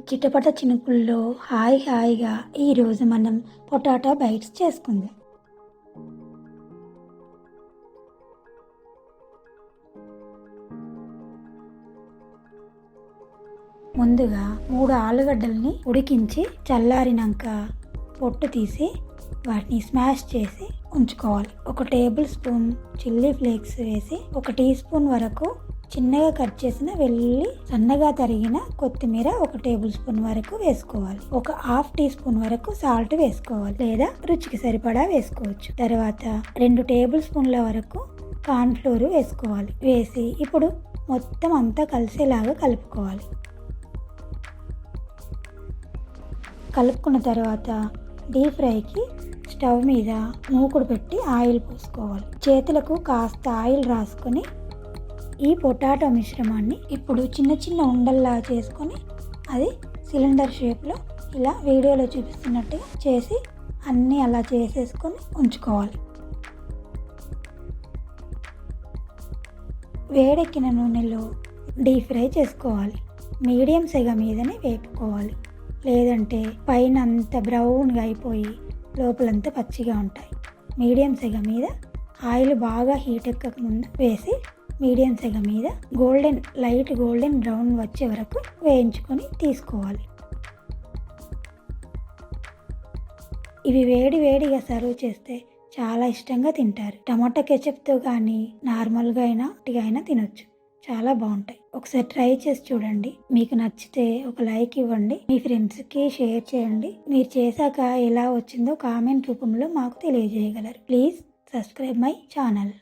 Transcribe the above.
చిటపట చినుకుల్లో హాయిగా ఈరోజు మనం పొటాటో బైట్స్ చేసుకుందాం. ముందుగా 3 ఆలుగడ్డల్ని ఉడికించి చల్లారినాక పొట్టు తీసి వాటిని స్మాష్ చేసి ఉంచుకోవాలి. 1 టేబుల్ స్పూన్ చిల్లీ ఫ్లేక్స్ వేసి 1 టీ స్పూన్ వరకు చిన్నగా కట్ చేసిన వెల్లుల్లి, సన్నగా తరిగిన కొత్తిమీర 1 టేబుల్ స్పూన్ వరకు వేసుకోవాలి. 1/2 టీ స్పూన్ వరకు సాల్ట్ వేసుకోవాలి, లేదా రుచికి సరిపడా వేసుకోవచ్చు. తర్వాత 2 టేబుల్ స్పూన్ల వరకు కార్న్ ఫ్లోర్ వేసుకోవాలి. వేసి ఇప్పుడు మొత్తం అంతా కలిసేలాగా కలుపుకోవాలి. కలుపుకున్న తర్వాత డీప్ ఫ్రైకి స్టవ్ మీద మూకుడు పెట్టి ఆయిల్ పోసుకోవాలి. చేతులకు కాస్త ఆయిల్ రాసుకొని ఈ పొటాటో మిశ్రమాన్ని ఇప్పుడు చిన్న ఉండల్లా చేసుకొని అది సిలిండర్ షేప్లో ఇలా వీడియోలో చూపిస్తున్నట్టుగా చేసి అన్నీ అలా చేసేసుకొని ఉంచుకోవాలి. వేడెక్కిన నూనెలో డీప్ ఫ్రై చేసుకోవాలి. మీడియం సెగ మీదనే వేపుకోవాలి, లేదంటే పైన అంతా బ్రౌన్గా అయిపోయి లోపలంతా పచ్చిగా ఉంటాయి. మీడియం సెగ మీద ఆయిల్ బాగా హీట్ ఎక్కక ముందు వేసి మీడియం సెగ మీద లైట్ గోల్డెన్ బ్రౌన్ వచ్చే వరకు వేయించుకొని తీసుకోవాలి. ఇవి వేడిగా సర్వ్ చేస్తే చాలా ఇష్టంగా తింటారు. టమాటా కెచప్తో కానీ నార్మల్గా అయినా తినొచ్చు. చాలా బాగుంటాయి. ఒకసారి ట్రై చేసి చూడండి. మీకు నచ్చితే ఒక లైక్ ఇవ్వండి, మీ ఫ్రెండ్స్కి షేర్ చేయండి. మీరు చేశాక ఎలా వచ్చిందో కామెంట్ రూపంలో మాకు తెలియజేయగలరు. Please subscribe my channel.